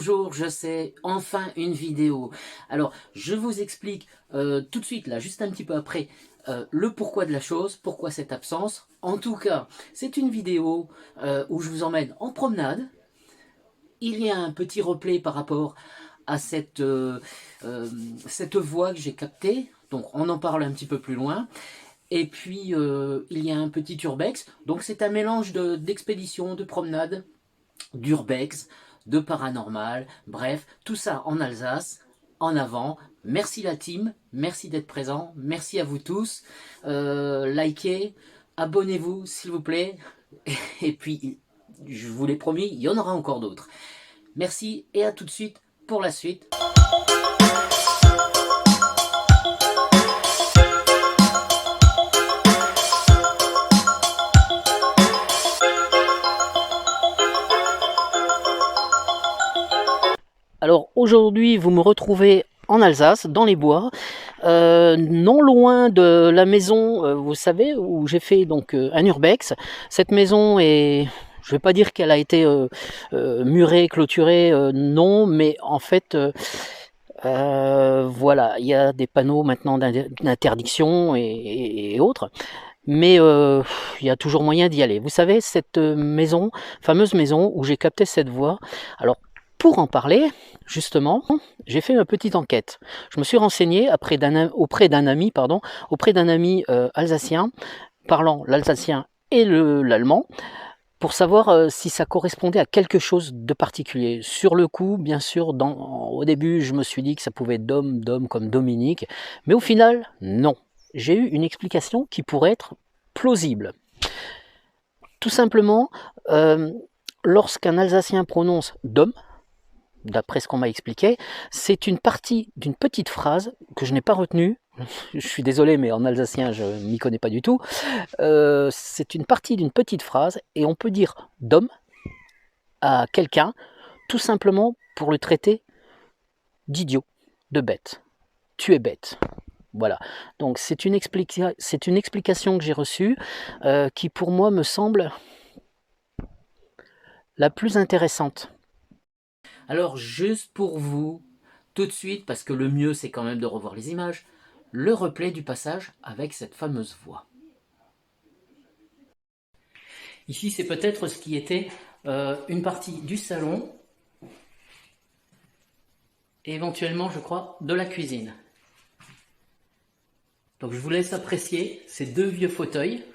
bonjour, je sais, enfin une vidéo. Alors, je vous explique tout de suite, là, juste un petit peu après, le pourquoi de la chose, pourquoi cette absence. En tout cas, c'est une vidéo où je vous emmène en promenade. Il y a un petit replay par rapport à cette voix que j'ai captée. Donc, on en parle un petit peu plus loin. Et puis, il y a un petit urbex. Donc, c'est un mélange d'expédition, de promenade, d'urbex, de paranormal, bref, tout ça en Alsace, en avant. Merci la team, merci d'être présent, merci à vous tous. Likez, abonnez-vous s'il vous plaît. Et puis, je vous l'ai promis, il y en aura encore d'autres. Merci et à tout de suite pour la suite. Alors aujourd'hui, vous me retrouvez en Alsace, dans les bois, non loin de la maison, vous savez, où j'ai fait donc un urbex. Cette maison est, je ne vais pas dire qu'elle a été murée, clôturée, non, mais en fait, voilà, il y a des panneaux maintenant d'interdiction et autres. Mais il y a toujours moyen d'y aller. Vous savez, cette maison, fameuse maison où j'ai capté cette voix, alors pour en parler, justement, j'ai fait une petite enquête. Je me suis renseigné auprès d'un ami alsacien, parlant l'alsacien et l'allemand, pour savoir si ça correspondait à quelque chose de particulier. Sur le coup, bien sûr, au début, je me suis dit que ça pouvait être d'homme comme Dominique, mais au final, non. J'ai eu une explication qui pourrait être plausible. Tout simplement, lorsqu'un Alsacien prononce « dom », d'après ce qu'on m'a expliqué, c'est une partie d'une petite phrase que je n'ai pas retenue. Je suis désolé, mais en alsacien, je ne m'y connais pas du tout. C'est une partie d'une petite phrase, et on peut dire « dom » à quelqu'un, tout simplement pour le traiter d'idiot, de bête. Tu es bête. Voilà, donc c'est une explication que j'ai reçue, qui pour moi me semble la plus intéressante. Alors juste pour vous, tout de suite, parce que le mieux c'est quand même de revoir les images, le replay du passage avec cette fameuse voix. Ici c'est peut-être ce qui était une partie du salon, et éventuellement je crois de la cuisine. Donc je vous laisse apprécier ces deux vieux fauteuils.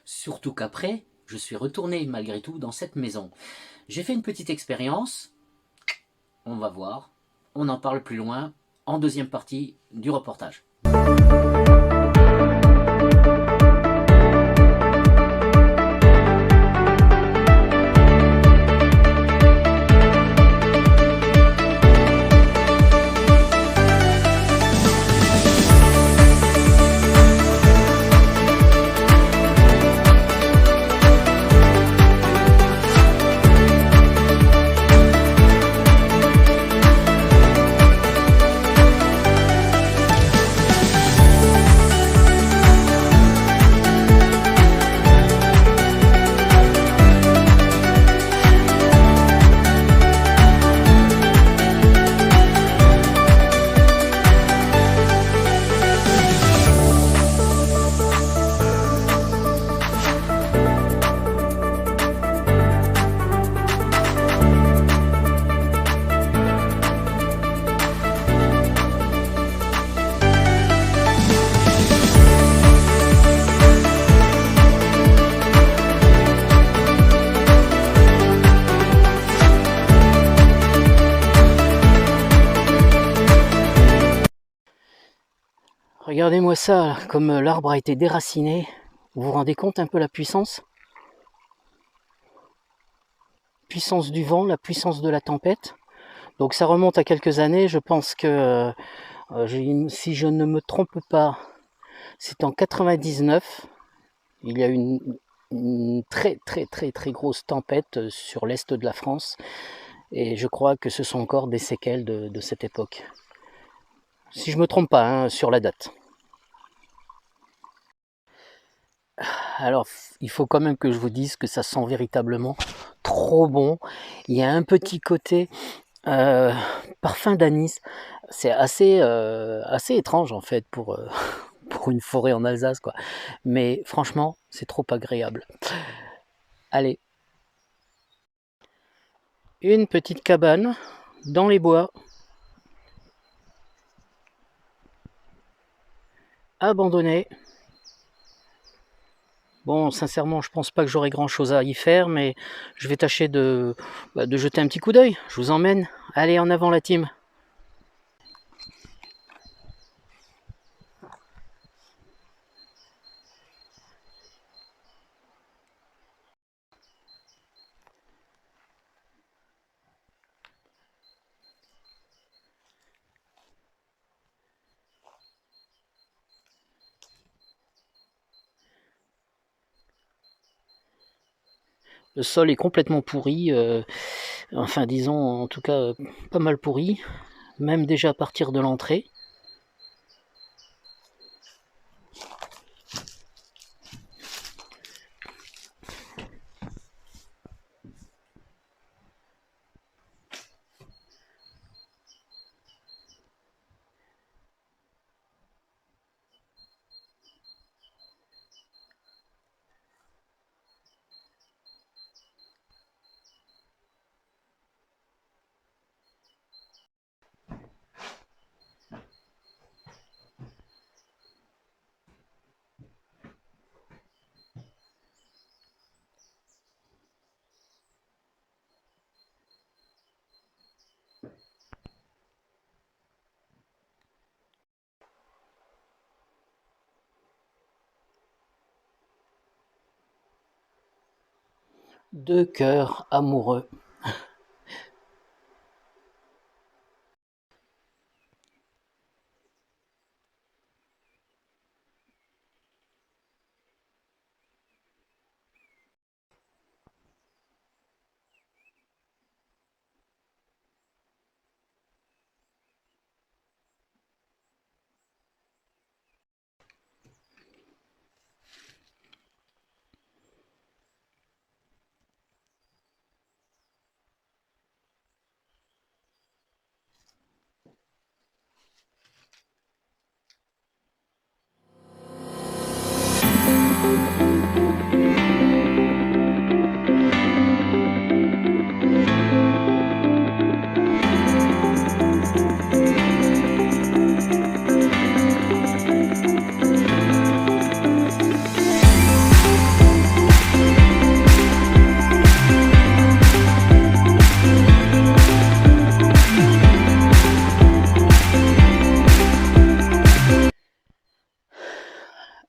Surtout qu'après, je suis retourné malgré tout dans cette maison. J'ai fait une petite expérience, on va voir, on en parle plus loin en deuxième partie du reportage. Regardez-moi ça, comme l'arbre a été déraciné. Vous vous rendez compte un peu la puissance? Puissance du vent, la puissance de la tempête. Donc ça remonte à quelques années, je pense que, si je ne me trompe pas, c'est en 99, il y a eu une très très très très grosse tempête sur l'est de la France, et je crois que ce sont encore des séquelles de cette époque. Si je me trompe pas, hein, sur la date. Alors, il faut quand même que je vous dise que ça sent véritablement trop bon. Il y a un petit côté parfum d'anis. C'est assez étrange en fait pour une forêt en Alsace, quoi. Mais franchement, c'est trop agréable. Allez, une petite cabane dans les bois, abandonnée. Bon, sincèrement, je pense pas que j'aurai grand chose à y faire, mais je vais tâcher de jeter un petit coup d'œil. Je vous emmène. Allez, en avant la team. Le sol est complètement pourri, enfin disons en tout cas pas mal pourri, même déjà à partir de l'entrée. Deux cœurs amoureux.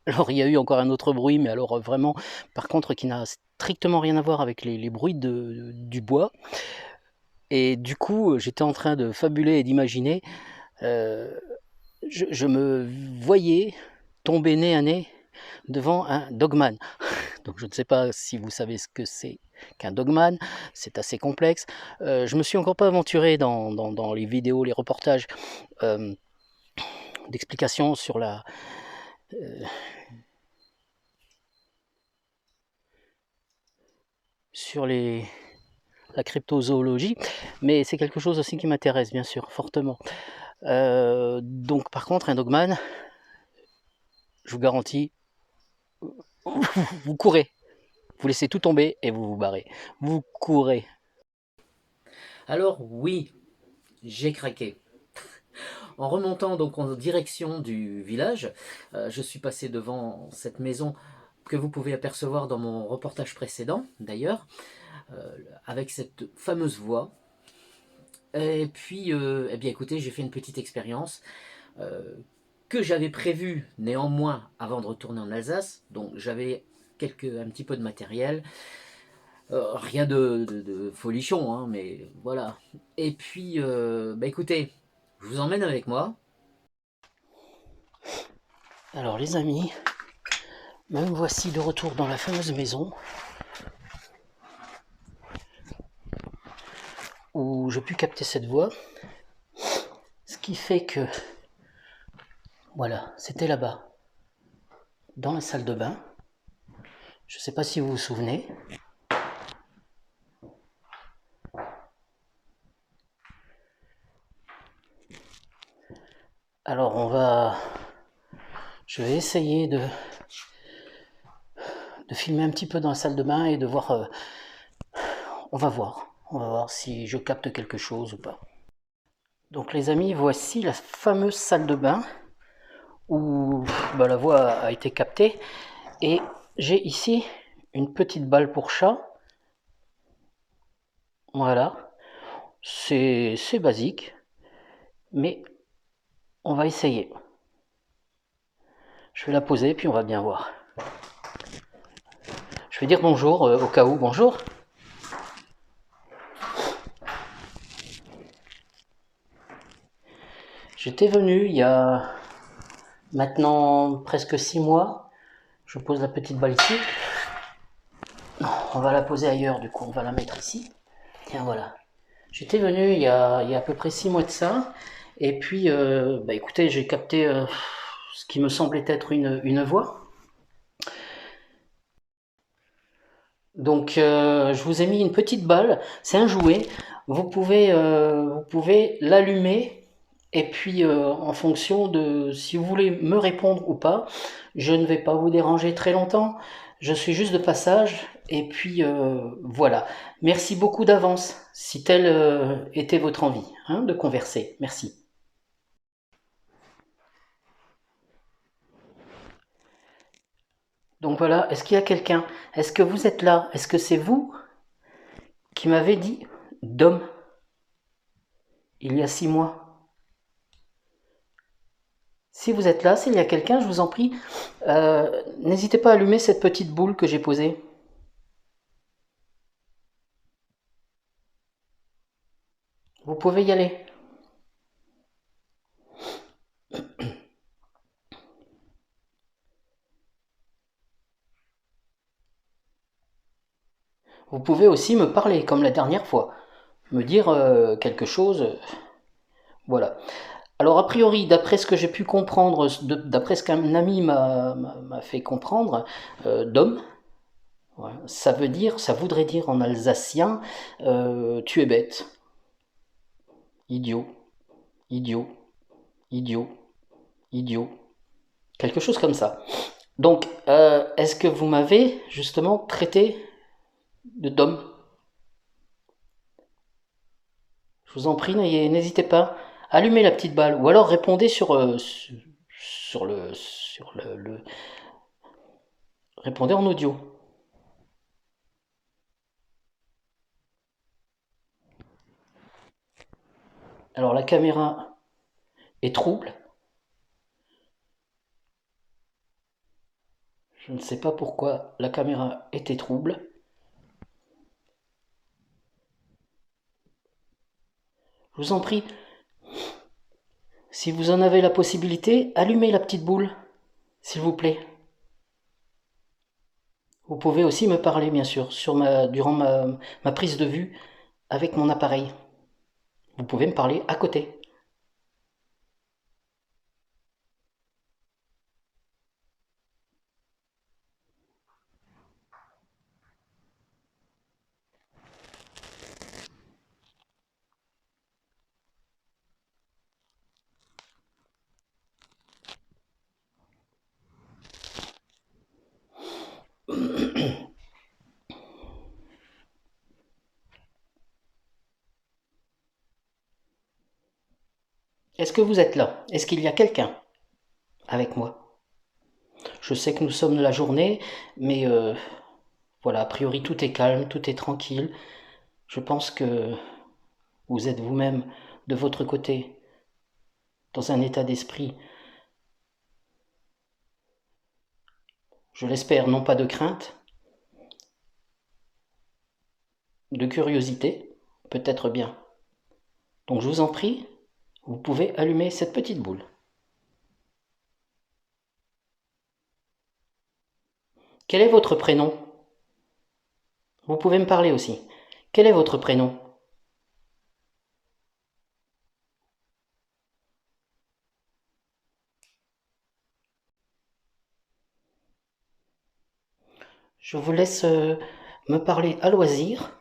Alors il y a eu encore un autre bruit, mais alors vraiment, par contre, qui n'a strictement rien à voir avec les bruits du bois. Et du coup, j'étais en train de fabuler et d'imaginer, euh, je me voyais tomber nez à nez devant un dogman. Donc je ne sais pas si vous savez ce que c'est qu'un dogman, c'est assez complexe. Je me suis encore pas aventuré dans les vidéos, les reportages euh, d'explications sur euh, sur la cryptozoologie, mais c'est quelque chose aussi qui m'intéresse bien sûr fortement. Donc par contre un dogman, je vous garantis, vous courez, vous laissez tout tomber et vous vous barrez. Vous courez. Alors oui, j'ai craqué. En remontant donc en direction du village, je suis passé devant cette maison que vous pouvez apercevoir dans mon reportage précédent d'ailleurs, avec cette fameuse voie. Et puis, eh bien écoutez, j'ai fait une petite expérience. que j'avais prévu néanmoins avant de retourner en Alsace. Donc j'avais un petit peu de matériel. Rien de folichon, hein, mais voilà. Et puis, bah écoutez, je vous emmène avec moi. Alors les amis, me voici de retour dans la fameuse maison où je pus capter cette voix. Ce qui fait que, voilà, c'était là-bas, dans la salle de bain. Je ne sais pas si vous vous souvenez. Alors je vais essayer de filmer un petit peu dans la salle de bain et de voir, on va voir si je capte quelque chose ou pas. Donc les amis, voici la fameuse salle de bain où la voix a été captée. Et j'ai ici une petite balle pour chat. Voilà, c'est basique, mais on va essayer. Je vais la poser puis on va bien voir. Je vais dire bonjour au cas où. Bonjour. J'étais venu il y a maintenant presque 6 mois. Je pose la petite balle ici. Non, on va la poser ailleurs, du coup on va la mettre ici. Tiens, voilà. J'étais venu il y a à peu près 6 mois de ça. Et puis, écoutez, j'ai capté ce qui me semblait être une voix. Donc, je vous ai mis une petite balle. C'est un jouet. Vous pouvez l'allumer. Et puis, en fonction de si vous voulez me répondre ou pas, je ne vais pas vous déranger très longtemps. Je suis juste de passage. Et puis, voilà. Merci beaucoup d'avance, si telle était votre envie, hein, de converser. Merci. Donc voilà, est-ce qu'il y a quelqu'un? Est-ce que vous êtes là? Est-ce que c'est vous qui m'avez dit d'homme il y a 6 mois? Si vous êtes là, s'il y a quelqu'un, je vous en prie, n'hésitez pas à allumer cette petite boule que j'ai posée. Vous pouvez y aller. Vous pouvez aussi me parler, comme la dernière fois. Me dire quelque chose. Voilà. Alors, a priori, d'après ce que j'ai pu comprendre, d'après ce qu'un ami m'a fait comprendre, d'homme, ouais, ça voudrait dire en alsacien, tu es bête, idiot, idiot, idiot, idiot, quelque chose comme ça. Donc, est-ce que vous m'avez justement traité de d'homme? Je vous en prie, n'hésitez pas. Allumez la petite balle ou alors répondez répondez en audio. Alors la caméra est trouble. Je ne sais pas pourquoi la caméra était trouble. Je vous en prie, si vous en avez la possibilité, allumez la petite boule, s'il vous plaît. Vous pouvez aussi me parler, bien sûr, durant ma prise de vue avec mon appareil. Vous pouvez me parler à côté. Est-ce que vous êtes là? Est-ce qu'il y a quelqu'un avec moi? Je sais que nous sommes la journée, mais voilà, a priori tout est calme, tout est tranquille. Je pense que vous êtes vous-même de votre côté dans un état d'esprit Je l'espère, non pas de crainte, de curiosité, peut-être bien. Donc je vous en prie, vous pouvez allumer cette petite boule. Quel est votre prénom? Vous pouvez me parler aussi. Quel est votre prénom? Je vous laisse me parler à loisir.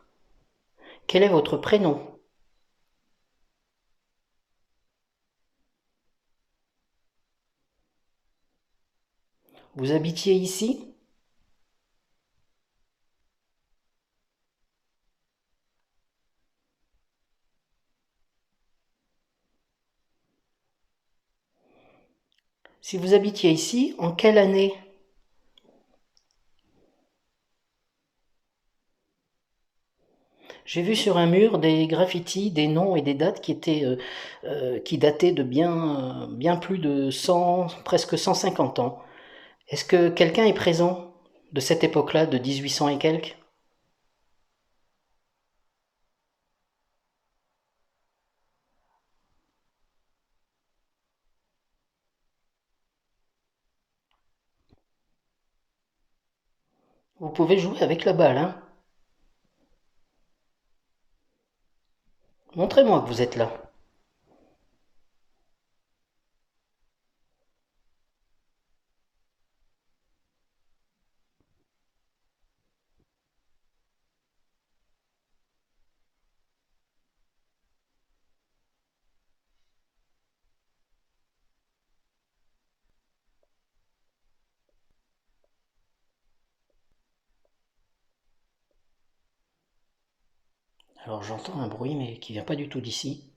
Quel est votre prénom? Vous habitiez ici? Si vous habitiez ici, en quelle année? J'ai vu sur un mur des graffitis, des noms et des dates qui dataient de bien plus de 100, presque 150 ans. Est-ce que quelqu'un est présent de cette époque-là, de 1800 et quelques? Vous pouvez jouer avec la balle, hein? Montrez-moi que vous êtes là. Alors j'entends un bruit mais qui vient pas du tout d'ici.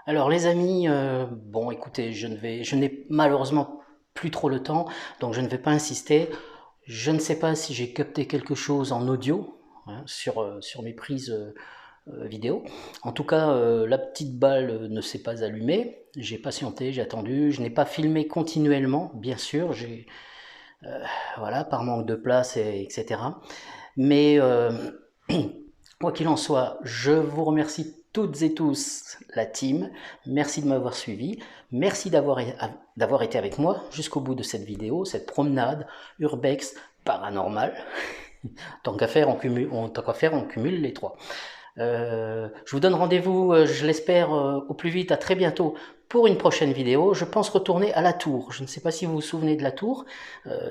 Alors les amis, bon écoutez, je n'ai malheureusement plus trop le temps, donc je ne vais pas insister. Je ne sais pas si j'ai capté quelque chose en audio, hein, sur mes prises vidéo. En tout cas, la petite balle ne s'est pas allumée. J'ai patienté, j'ai attendu. Je n'ai pas filmé continuellement, bien sûr. Voilà, par manque de place, etc. Mais quoi qu'il en soit, je vous remercie toutes et tous, la team. Merci de m'avoir suivi. Merci d'avoir été avec moi jusqu'au bout de cette vidéo, cette promenade urbex paranormale. Tant qu'à faire, on cumule les trois. Je vous donne rendez-vous, je l'espère, au plus vite, à très bientôt pour une prochaine vidéo. Je pense retourner à la tour. Je ne sais pas si vous vous souvenez de la tour,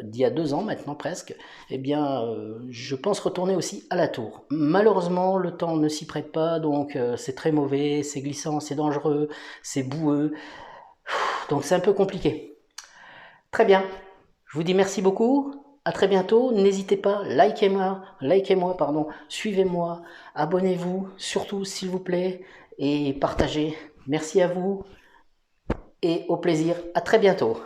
d'il y a 2 ans maintenant presque. Eh bien, je pense retourner aussi à la tour. Malheureusement, le temps ne s'y prête pas, donc c'est très mauvais, c'est glissant, c'est dangereux, c'est boueux. Donc c'est un peu compliqué. Très bien. Je vous dis merci beaucoup. À très bientôt. N'hésitez pas, likez-moi, pardon, suivez-moi, abonnez-vous, surtout s'il vous plaît, et partagez. Merci à vous et au plaisir. À très bientôt.